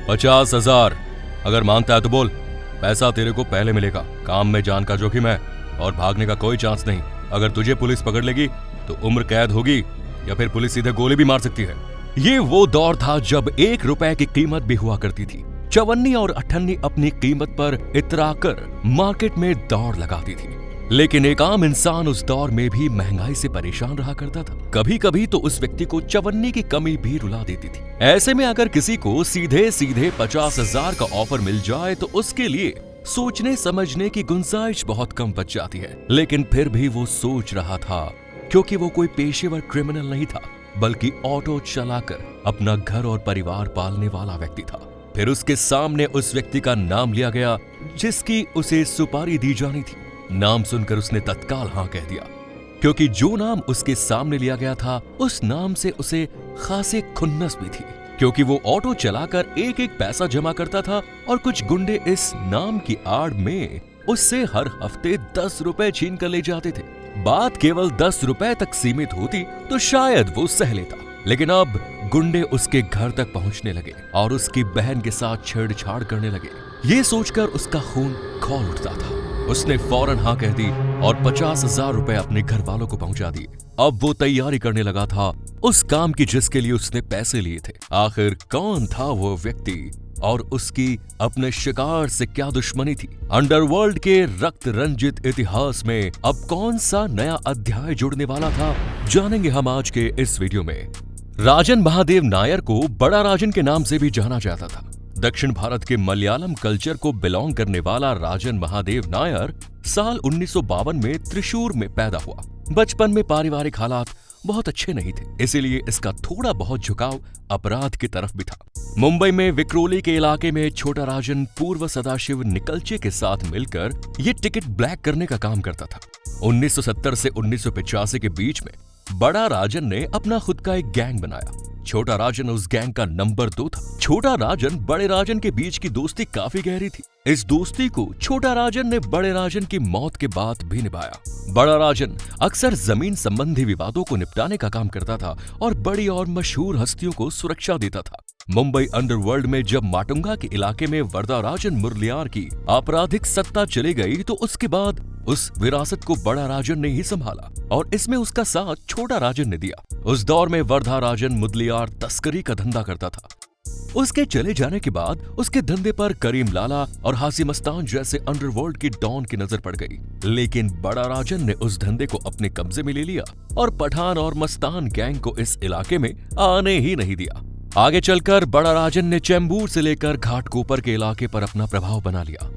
50,000। अगर मांगता है तो बोल, पैसा तेरे को पहले मिलेगा। काम में जान का जोखिम है और भागने का कोई चांस नहीं। अगर तुझे पुलिस पकड़ लेगी तो उम्र कैद होगी या फिर पुलिस सीधे गोली भी मार सकती है। ये वो दौर था जब 1 रुपए की कीमत भी हुआ करती थी। चवन्नी और अठन्नी अपनी कीमत पर इतराकर मार्केट में दौड़ लगाती थी। लेकिन एक आम इंसान उस दौर में भी महंगाई से परेशान रहा करता था। कभी कभी तो उस व्यक्ति को चवन्नी की कमी भी रुला देती थी। ऐसे में अगर किसी को सीधे सीधे 50,000 का ऑफर मिल जाए तो उसके लिए सोचने समझने की गुंजाइश बहुत कम बच जाती है। लेकिन फिर भी वो सोच रहा था, क्योंकि वो कोई पेशेवर क्रिमिनल नहीं था, बल्कि ऑटो चलाकर अपना घर और परिवार पालने वाला व्यक्ति था। फिर उसके सामने उस व्यक्ति का नाम लिया गया जिसकी उसे सुपारी दी जानी थी। नाम सुनकर उसने तत्काल हां कह दिया, क्योंकि जो नाम उसके सामने लिया गया था उस नाम से उसे खासे खुन्नस भी थी, क्योंकि वो ऑटो चलाकर एक एक पैसा जमा करता था और कुछ गुंडे इस नाम की आड़ में उससे हर हफ्ते 10 रुपए छीन कर ले जाते थे। बात केवल 10 रुपए तक सीमित होती तो शायद वो सह लेता, लेकिन अब गुंडे उसके घर तक पहुंचने लगे और उसकी बहन के साथ छेड़छाड़ करने लगे। ये सोचकर उसका खून खौल उठता था। उसने फौरन हाँ कह दी और 50,000 रुपए अपने घर वालों को पहुंचा दिए। अब वो तैयारी करने लगा था उस काम की जिसके लिए उसने पैसे लिए थे। आखिर कौन था वो व्यक्ति और उसकी अपने शिकार से क्या दुश्मनी थी? अंडरवर्ल्ड के रक्त रंजित इतिहास में अब कौन सा नया अध्याय जुड़ने वाला था, जानेंगे हम आज के इस वीडियो में। राजन महादेव नायर को बड़ा राजन के नाम से भी जाना जाता था। दक्षिण भारत के मलयालम कल्चर को बिलोंग करने वाला राजन महादेव नायर साल 1952 में त्रिशूर में पैदा हुआ। बचपन में पारिवारिक हालात बहुत अच्छे नहीं थे, इसीलिए इसका थोड़ा बहुत झुकाव अपराध की तरफ भी था। मुंबई में विक्रोली के इलाके में छोटा राजन पूर्व सदाशिव निकलचे के साथ मिलकर ये टिकट ब्लैक करने का काम करता था। 1970 से 1985 के बीच में बड़ा राजन ने अपना खुद का एक गैंग बनाया। छोटा राजन उस गैंग का नंबर 2 था। छोटा राजन बड़े राजन के बीच की दोस्ती काफी गहरी थी। इस दोस्ती को छोटा राजन ने बड़े राजन की मौत के बाद भी निभाया। बड़ा राजन अक्सर जमीन संबंधी विवादों को निपटाने का काम करता था और बड़ी और मशहूर हस्तियों को सुरक्षा देता था। मुंबई अंडरवर्ल्ड में जब माटुंगा के इलाके में वरदा राजन मुरलियार की आपराधिक सत्ता चली गई तो उसके बाद उस विरासत को बड़ा राजन ने ही संभाला और इसमें उसका साथ छोटा राजन ने दिया। उस दौर में वरदा राजन मुदलियार तस्करी का धंधा करता था। उसके चले जाने के बाद उसके धंधे पर करीम लाला और हासी मस्तान जैसे अंडरवर्ल्ड की डॉन की नजर पड़ गई, लेकिन बड़ा राजन ने उस धंधे को अपने कब्जे में ले लिया और पठान और मस्तान गैंग को इस इलाके में आने ही नहीं दिया। आगे चलकर बड़ा राजन ने चैम्बूर से लेकर घाटकोपर के इलाके पर अपना प्रभाव बना लिया।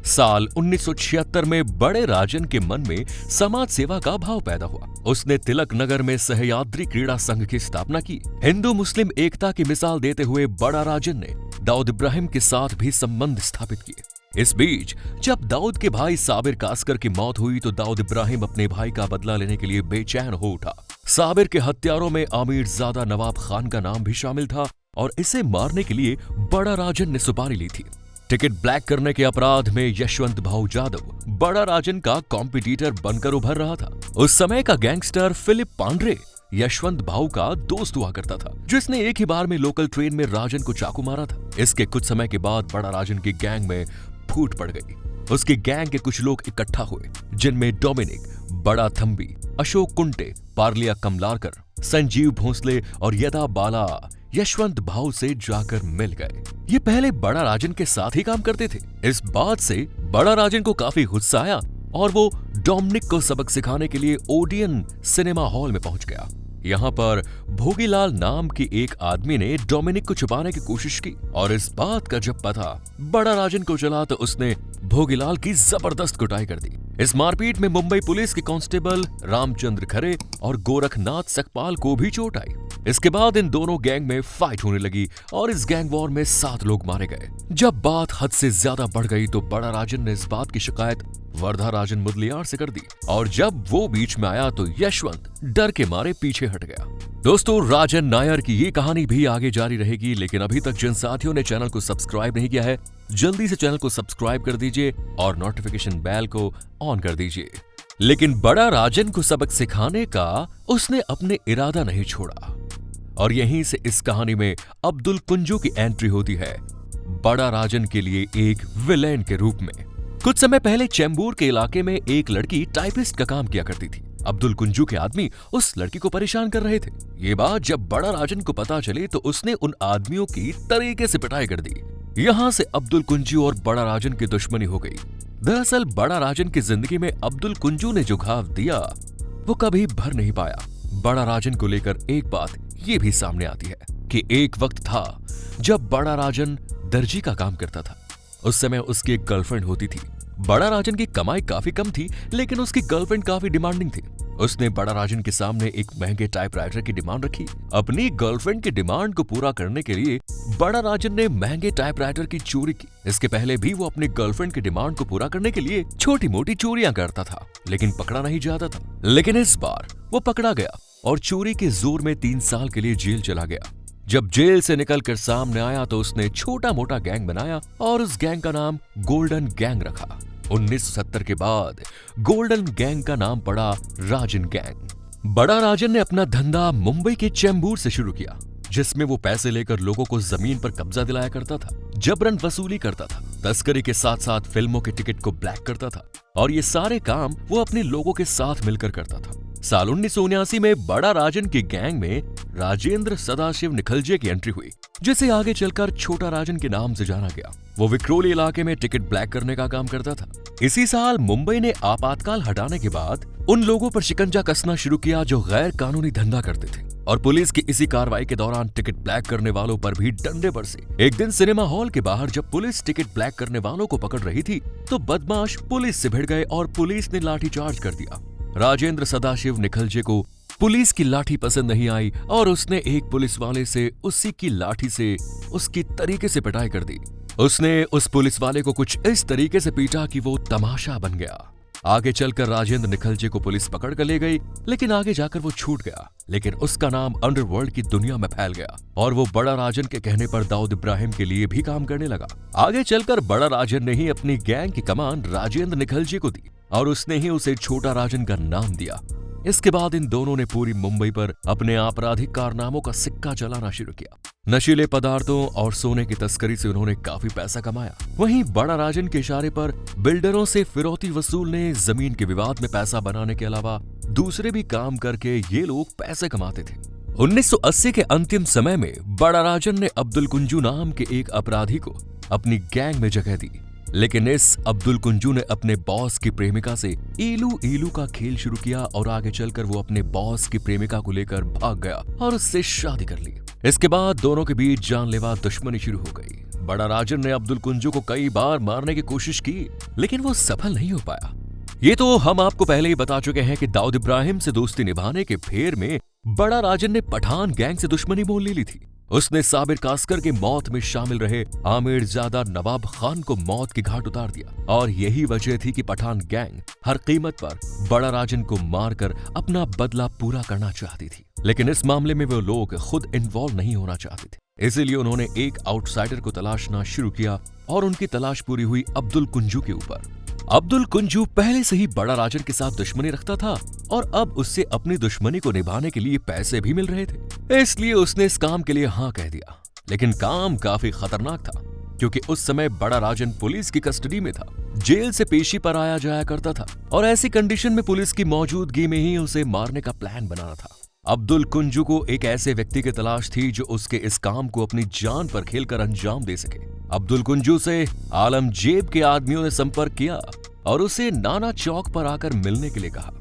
साल 1976 में बड़े राजन के मन में समाज सेवा का भाव पैदा हुआ। उसने तिलक नगर में सहयाद्री क्रीड़ा संघ की स्थापना की। हिंदू मुस्लिम एकता की मिसाल देते हुए बड़ा राजन ने दाऊद इब्राहिम के साथ भी संबंध स्थापित किए। इस बीच जब दाऊद के भाई साबिर कासकर की मौत हुई तो दाऊद इब्राहिम अपने भाई का बदला लेने के लिए बेचैन हो उठा। साबिर के हत्यारों में आमिरजादा नवाब खान का नाम भी शामिल था और इसे मारने के लिए बड़ा राजन ने सुपारी ली थी। टिकट ब्लैक करने के अपराध में यशवंत भाऊ जाधव बड़ा राजन का कॉम्पिटिटर बनकर उभर रहा था। उस समय का गैंगस्टर फिलिप पांड्रे यशवंत भाऊ का दोस्त हुआ करता था, जिसने एक ही बार में लोकल ट्रेन में राजन को चाकू मारा था। इसके कुछ समय के बाद बड़ा राजन की गैंग में फूट पड़ गई। उसकी गैंग के कुछ लोग इकट्ठा हुए, जिनमें डोमिनिक, बड़ा थम्बी, अशोक कुंटे, पार्लिया कमलारकर, संजीव भोंसले और यदा बाला यशवंत भाऊ से जाकर मिल गए। ये पहले बड़ा राजन के साथ ही काम करते थे। इस बात से बड़ा राजन को काफी गुस्सा आया और वो डोमिनिक को सबक सिखाने के लिए ओडियन सिनेमा हॉल में पहुंच गया। यहाँ पर भोगीलाल नाम के एक आदमी ने डोमिनिक को छुपाने की कोशिश की और इस बात का जब पता बड़ा राजन को चला तो उसने भोगीलाल की जबरदस्त कुटाई कर दी। इस मारपीट में मुंबई पुलिस के कांस्टेबल रामचंद्र खरे और गोरखनाथ सकपाल को भी चोट आई। इसके बाद इन दोनों गैंग में फाइट होने लगी और इस गैंग वॉर में 7 लोग मारे गए। जब बात हद से ज्यादा बढ़ गई तो बड़ा राजन ने इस बात की शिकायत वरदा राजन मुदलियार से कर दी और जब वो बीच में आया तो यशवंत डर के मारे पीछे हट गया। दोस्तों, राजन नायर की ये कहानी भी आगे जारी रहेगी, लेकिन अभी तक जिन साथियों ने चैनल को सब्सक्राइब नहीं किया है, जल्दी से चैनल को सब्सक्राइब कर दीजिए और नोटिफिकेशन बेल को ऑन कर दीजिए। लेकिन बड़ा राजन को सबक सिखाने का उसने अपने इरादा नहीं छोड़ा और यहीं से इस कहानी में अब्दुल कुंजू की एंट्री होती है। बड़ा राजन के लिए एक विलेन के रूप में। कुछ समय पहले चेंबूर के इलाके में एक लड़की टाइपिस्ट का काम किया करती थी। अब्दुल कुंजू के आदमी उस लड़की को परेशान कर रहे थे। ये बात जब बड़ा राजन को पता चली तो उसने उन आदमियों की तरीके से पिटाई कर दी। यहाँ से अब्दुल कुंजू और बड़ा राजन की दुश्मनी हो गई। दरअसल बड़ा राजन की जिंदगी में अब्दुल कुंजू ने जो घाव दिया वो कभी भर नहीं पाया। बड़ा राजन को लेकर एक बात ये भी सामने आती है कि एक वक्त था जब बड़ा राजन दर्जी का काम करता था। उस समय उसकी एक गर्लफ्रेंड होती थी। बड़ा राजन की कमाई काफी कम थी, लेकिन उसकी गर्लफ्रेंड काफी डिमांडिंग थी। उसने बड़ा राजन के सामने एक महंगे टाइपराइटर की डिमांड रखी। अपनी गर्लफ्रेंड की डिमांड को पूरा करने के लिए बड़ा राजन ने महंगे टाइपराइटर की चोरी की। इसके पहले भी वो अपनी गर्लफ्रेंड की डिमांड को पूरा करने के लिए छोटी मोटी चोरियां करता था, लेकिन पकड़ा नहीं जाता था। लेकिन इस बार वो पकड़ा गया और चोरी के जोर में 3 साल के लिए जेल चला गया। जब जेल से निकलकर सामने आया तो उसने छोटा मोटा गैंग बनाया और उस गैंग का नाम गोल्डन गैंग रखा। 1970 के बाद गोल्डन गैंग का नाम पड़ा राजन गैंग। बड़ा राजन ने अपना धंधा मुंबई के चेंबूर से शुरू किया, जिसमें वो पैसे लेकर लोगों को जमीन पर कब्जा दिलाया करता था, जबरन वसूली करता था, तस्करी के साथ साथ फिल्मों के टिकट को ब्लैक करता था और ये सारे काम वो अपने लोगों के साथ मिलकर करता था। साल 1979 में बड़ा राजन की गैंग में राजेंद्र सदाशिव निखलजे की एंट्री हुई, जिसे आगे चलकर छोटा राजन के नाम से जाना गया। वो विक्रोली इलाके में टिकट ब्लैक करने का काम करता था। इसी साल मुंबई ने आपातकाल हटाने के बाद उन लोगों पर शिकंजा कसना शुरू किया जो गैर कानूनी धंधा करते थे और पुलिस की इसी कार्रवाई के दौरान टिकट ब्लैक करने वालों पर भी डंडे बरसे। एक दिन सिनेमा हॉल के बाहर जब पुलिस टिकट ब्लैक करने वालों को पकड़ रही थी तो बदमाश पुलिस से भिड़ गए और पुलिस ने लाठीचार्ज कर दिया। राजेंद्र सदाशिव निखलजे को पुलिस की लाठी पसंद नहीं आई और उसने एक पुलिस वाले से उसी की लाठी से उसकी तरीके से पिटाई कर दी। उसने उस पुलिस वाले को कुछ इस तरीके से पीटा कि वो तमाशा बन गया। आगे चलकर राजेंद्र निखलजे को पुलिस पकड़ कर ले गई, लेकिन आगे जाकर वो छूट गया। लेकिन उसका नाम अंडरवर्ल्ड की दुनिया में फैल गया और वो बड़ा राजन के कहने पर दाऊद इब्राहिम के लिए भी काम करने लगा। आगे चलकर बड़ा राजन ने ही अपनी गैंग की कमान राजेंद्र निखलजे को दी और उसने ही उसे छोटा राजन का नाम दिया। इसके बाद इन दोनों ने पूरी मुंबई पर अपने आपराधिक कारनामों का सिक्का चलाना शुरू किया। नशीले पदार्थों और सोने की तस्करी से उन्होंने काफी पैसा कमाया। वहीं बड़ा राजन के इशारे पर बिल्डरों से फिरौती वसूलने, जमीन के विवाद में पैसा बनाने के अलावा दूसरे भी काम करके ये लोग पैसे कमाते थे। 1980 के अंतिम समय में बड़ा राजन ने अब्दुल कुंजू नाम के एक अपराधी को अपनी गैंग में जगह दी, लेकिन इस अब्दुल कुंजू ने अपने बॉस की प्रेमिका से ईलू ईलू का खेल शुरू किया और आगे चलकर वो अपने बॉस की प्रेमिका को लेकर भाग गया और उससे शादी कर ली। इसके बाद दोनों के बीच जानलेवा दुश्मनी शुरू हो गई। बड़ा राजन ने अब्दुल कुंजू को कई बार मारने की कोशिश की, लेकिन वो सफल नहीं हो पाया। ये तो हम आपको पहले ही बता चुके हैं कि दाऊद इब्राहिम से दोस्ती निभाने के फेर में बड़ा राजन ने पठान गैंग से दुश्मनी मोल ली थी। उसने साबिर कास्कर के मौत में शामिल रहे आमिरजादा नवाब खान को मौत के घाट उतार दिया और यही वजह थी कि पठान गैंग हर कीमत पर बड़ा राजन को मारकर अपना बदला पूरा करना चाहती थी। लेकिन इस मामले में वो लोग खुद इन्वॉल्व नहीं होना चाहते थे, इसीलिए उन्होंने एक आउटसाइडर को तलाशना शुरू किया और उनकी तलाश पूरी हुई अब्दुल कुंजू के ऊपर। अब्दुल कुंजू पहले से ही बड़ा राजन के साथ दुश्मनी रखता था और अब उससे अपनी दुश्मनी को निभाने के लिए पैसे भी मिल रहे थे, इसलिए उसने इस काम के लिए हाँ कह दिया। लेकिन काम काफी खतरनाक था, क्योंकि उस समय बड़ा राजन पुलिस की कस्टडी में था, जेल से पेशी पर आया जाया करता था और ऐसी कंडीशन में पुलिस की मौजूदगी में ही उसे मारने का प्लान बनाना था। अब्दुल कुंजू को एक ऐसे व्यक्ति की तलाश थी जो उसके इस काम को अपनी जान पर खेलकर अंजाम दे सके। अब्दुल कुंजू से आलमजेब के आदमियों ने संपर्क किया और उसे नाना चौक पर आकर मिलने के लिए कहा।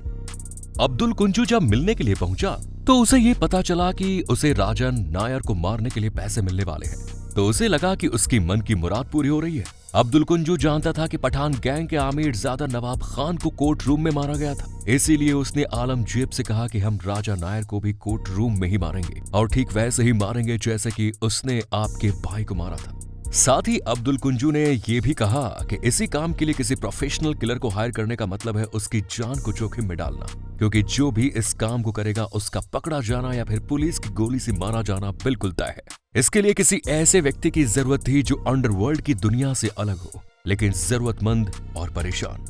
अब्दुल कुंजू जब मिलने के लिए पहुंचा तो उसे ये पता चला कि उसे राजन नायर को मारने के लिए पैसे मिलने वाले हैं, तो उसे लगा कि उसकी मन की मुराद पूरी हो रही है। अब्दुल कुंजू जानता था कि पठान गैंग के आमिरजादा नवाब खान को कोर्ट रूम में मारा गया था, इसीलिए उसने आलमजेब से कहा कि हम राजा नायर को भी कोर्ट रूम में ही मारेंगे और ठीक वैसे ही मारेंगे जैसे कि उसने आपके भाई को मारा था। साथ ही अब्दुल कुंजू ने यह भी कहा कि इसी काम के लिए किसी प्रोफेशनल किलर को हायर करने का मतलब है उसकी जान को जोखिम में डालना, क्योंकि जो भी इस काम को करेगा उसका पकड़ा जाना या फिर पुलिस की गोली से मारा जाना बिल्कुल तय है। इसके लिए किसी ऐसे व्यक्ति की जरूरत थी जो अंडरवर्ल्ड की दुनिया से अलग हो, लेकिन जरूरतमंद और परेशान।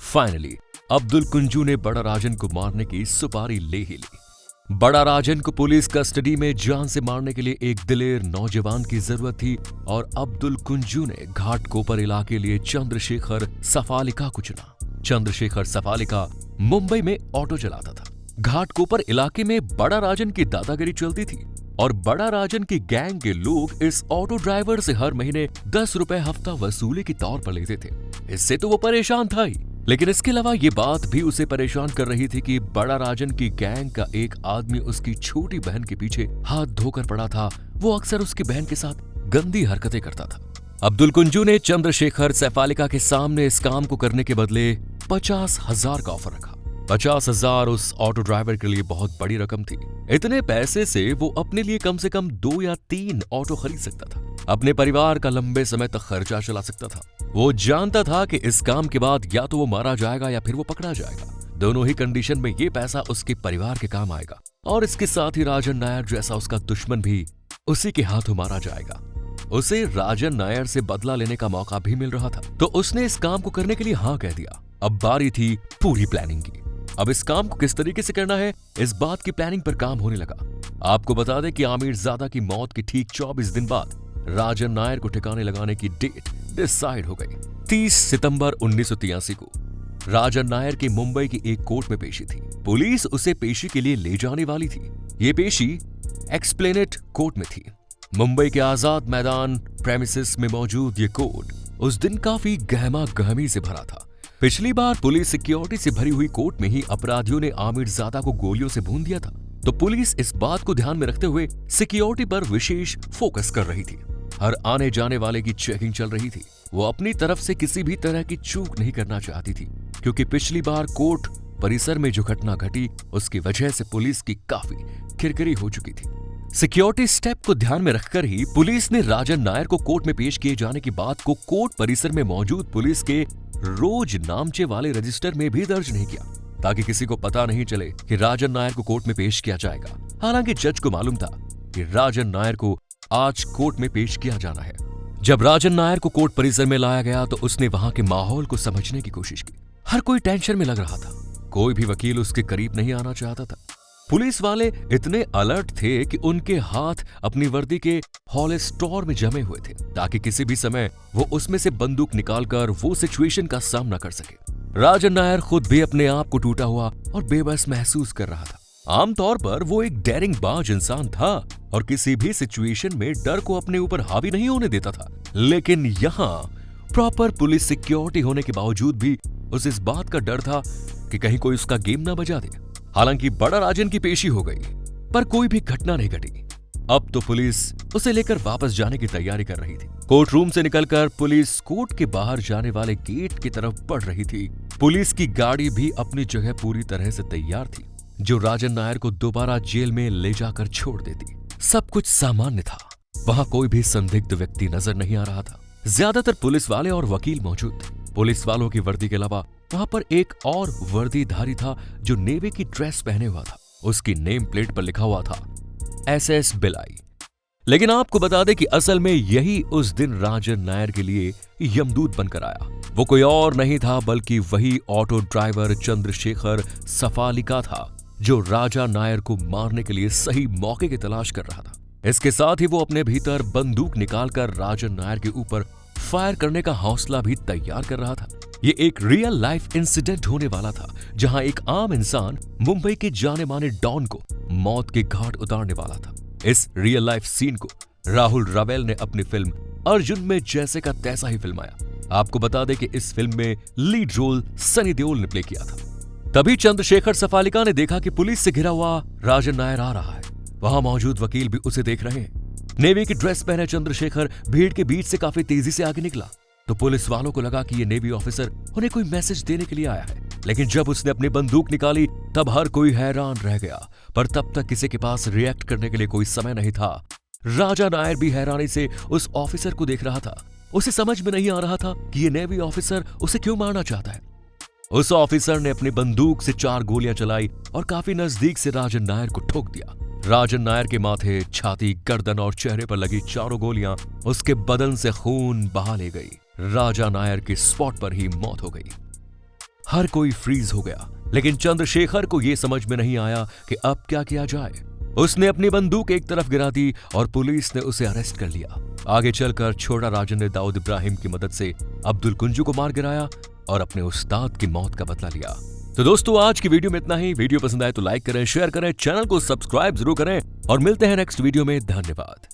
फाइनली अब्दुल कुंजू ने बड़ा राजन को मारने की सुपारी ले ही ली। बड़ा राजन को पुलिस कस्टडी में जान से मारने के लिए एक दिलेर नौजवान की जरूरत थी और अब्दुल कुंजू ने घाटकोपर इलाके के लिए चंद्रशेखर सफालिका को चुना। चंद्रशेखर सफालिका मुंबई में ऑटो चलाता था। घाटकोपर इलाके में बड़ा राजन की दादागिरी चलती थी और बड़ा राजन की गैंग के लोग इस ऑटो ड्राइवर से हर महीने 10 रुपए हफ्ता वसूली के तौर पर लेते थे। इससे तो वो परेशान था ही, लेकिन इसके अलावा ये बात भी उसे परेशान कर रही थी कि बड़ा राजन की गैंग का एक आदमी उसकी छोटी बहन के पीछे हाथ धोकर पड़ा था। वो अक्सर उसकी बहन के साथ गंदी हरकतें करता था। अब्दुल कुंजू ने चंद्रशेखर सफालिका के सामने इस काम को करने के बदले 50,000 का ऑफर रखा। 50,000 उस ऑटो ड्राइवर के लिए बहुत बड़ी रकम थी। इतने पैसे से वो अपने लिए कम से कम 2 या 3 ऑटो खरीद सकता था। अपने परिवार का लंबे समय तक खर्चा चला सकता था। वो जानता था कि इस काम के बाद या तो वो मारा जाएगा या फिर वो पकड़ा जाएगा। दोनों ही कंडीशन में ये पैसा उसके परिवार के काम आएगा और इसके साथ ही राजन नायर जैसा उसका दुश्मन भी उसी के हाथों मारा जाएगा। उसे राजन नायर से बदला लेने का मौका भी मिल रहा था, तो उसने इस काम को करने के लिए हाँ कह दिया। अब बारी थी पूरी प्लानिंग की। अब इस काम को किस तरीके से करना है, इस बात की प्लानिंग पर काम होने लगा। आपको बता दें कि आमिरजादा की मौत की ठीक 24 दिन बाद राजन नायर को ठिकाने लगाने की डेट डिसाइड हो गई। 30 सितंबर 1983 को राजन नायर की मुंबई की एक कोर्ट में पेशी थी। पुलिस उसे पेशी के लिए ले जाने वाली थी। ये पेशी एक्सप्लेनेट कोर्ट में थी। मुंबई के आजाद मैदान प्रेमिसेस में मौजूद ये कोर्ट उस दिन काफी गहमा गहमी से भरा था। पिछली बार पुलिस सिक्योरिटी से भरी हुई कोर्ट में ही अपराधियों ने आमिरजादा को गोलियों से भून दिया था, तो पुलिस इस बात को ध्यान में रखते हुए सिक्योरिटी पर विशेष फोकस कर रही थी। हर आने जाने वाले की चेकिंग चल रही थी। वो अपनी तरफ से किसी भी तरह की चूक नहीं करना चाहती थी, क्योंकि पिछली बार कोर्ट परिसर में जो घटना घटी उसकी वजह से पुलिस की काफी किरकिरी हो चुकी थी। सिक्योरिटी स्टेप को ध्यान में रखकर ही पुलिस ने राजन नायर को कोर्ट में पेश किए जाने की बात को कोर्ट परिसर में मौजूद पुलिस के रोज नामचे वाले रजिस्टर में भी दर्ज नहीं किया, ताकि किसी को पता नहीं चले कि राजन नायर को कोर्ट में पेश किया जाएगा। हालांकि जज को मालूम था कि राजन नायर को आज कोर्ट में पेश किया जाना है। जब राजन नायर को कोर्ट परिसर में लाया गया तो उसने वहां के माहौल को समझने की कोशिश की। हर कोई टेंशन में लग रहा था। कोई भी वकील उसके करीब नहीं आना चाहता था। पुलिस वाले इतने अलर्ट थे कि उनके हाथ अपनी वर्दी के हॉलस्टोर में जमे हुए थे, ताकि किसी भी समय वो उसमें से बंदूक निकालकर वो सिचुएशन का सामना कर सके। राजन नायर खुद भी अपने आप को टूटा हुआ और बेबस महसूस कर रहा था। आमतौर पर वो एक डेयरिंग बाज इंसान था और किसी भी सिचुएशन में डर को अपने ऊपर हावी नहीं होने देता था, लेकिन यहाँ प्रॉपर पुलिस सिक्योरिटी होने के बावजूद भी उसे इस बात का डर था कि कहीं कोई उसका गेम ना बजा दे। हालांकि बड़ा राजन की पेशी हो गई, पर कोई भी घटना नहीं घटी। अब तो पुलिस उसे लेकर वापस जाने की तैयारी कर रही थी। कोर्ट रूम से निकलकर पुलिस कोर्ट के बाहर जाने वाले गेट की तरफ बढ़ रही थी। पुलिस की गाड़ी भी अपनी जगह पूरी तरह से तैयार थी, जो राजन नायर को दोबारा जेल में ले जाकर छोड़ देती। सब कुछ सामान्य था। वहां कोई भी संदिग्ध व्यक्ति नजर नहीं आ रहा था। ज्यादातर पुलिस वाले और वकील मौजूद थे। पुलिस वालों की वर्दी के अलावा वहां पर एक और वर्दीधारी था जो नेवी की ड्रेस पहने हुआ था। उसकी नेम प्लेट पर लिखा हुआ था SS बिलाई। लेकिन आपको बता दें कि असल में यही उस दिन राजन नायर के लिए यमदूत बनकर आया। वो कोई और नहीं था बल्कि वही ऑटो ड्राइवर चंद्रशेखर सफालिका था, जो राजा नायर को मारने के लिए सही मौके की तलाश कर रहा था। इसके साथ ही वो अपने भीतर बंदूक निकालकर राजन नायर के ऊपर फायर करने का हौसला भी तैयार कर रहा था। ये एक रियल लाइफ इंसिडेंट होने वाला था, जहां एक आम इंसान मुंबई के जाने माने डॉन को मौत के घाट उतारने वाला था। इस रियल लाइफ सीन को राहुल रावेल ने अपनी फिल्म अर्जुन में जैसे का तैसा ही फिल्माया। आपको बता दें कि इस फिल्म में लीड रोल सनी देओल ने प्ले किया था। तभी चंद्रशेखर सफालिका ने देखा कि पुलिस से घिरा हुआ राजन नायर आ रहा है। वहां मौजूद वकील भी उसे देख रहे हैं। नेवी की ड्रेस पहने चंद्रशेखर भीड़ के बीच से काफी तेजी से आगे निकला, तो पुलिस वालों को लगा कि ये नेवी ऑफिसर उन्हें कोई मैसेज देने के लिए आया है। लेकिन जब उसने अपनी बंदूक निकाली तब हर कोई हैरान रह गया, पर तब तक किसी के पास रिएक्ट करने के लिए कोई समय नहीं था। राजा नायर भी हैरानी से उस ऑफिसर को देख रहा था। उसे समझ में नहीं आ रहा था कि ये नेवी ऑफिसर उसे क्यों मारना चाहता है। उस ऑफिसर ने अपनी बंदूक से 4 गोलियां चलाई और काफी नजदीक से राजन नायर को ठोक दिया। राजन नायर के माथे, छाती, गर्दन और चेहरे पर लगी 4 गोलियां उसके बदन से खून बहा ले गई। राजा नायर की स्पॉट पर ही मौत हो गई। हर कोई फ्रीज हो गया। लेकिन चंद्रशेखर को यह समझ में नहीं आया कि अब क्या किया जाए। उसने अपनी बंदूक एक तरफ गिरा दी और पुलिस ने उसे अरेस्ट कर लिया। आगे चलकर छोटा राजन ने दाऊद इब्राहिम की मदद से अब्दुल कुंजू को मार गिराया और अपने उस्ताद की मौत का बदला लिया। तो दोस्तों, आज की वीडियो में इतना ही। वीडियो पसंद आए तो लाइक करें, शेयर करें, चैनल को सब्सक्राइब जरूर करें और मिलते हैं नेक्स्ट वीडियो में। धन्यवाद।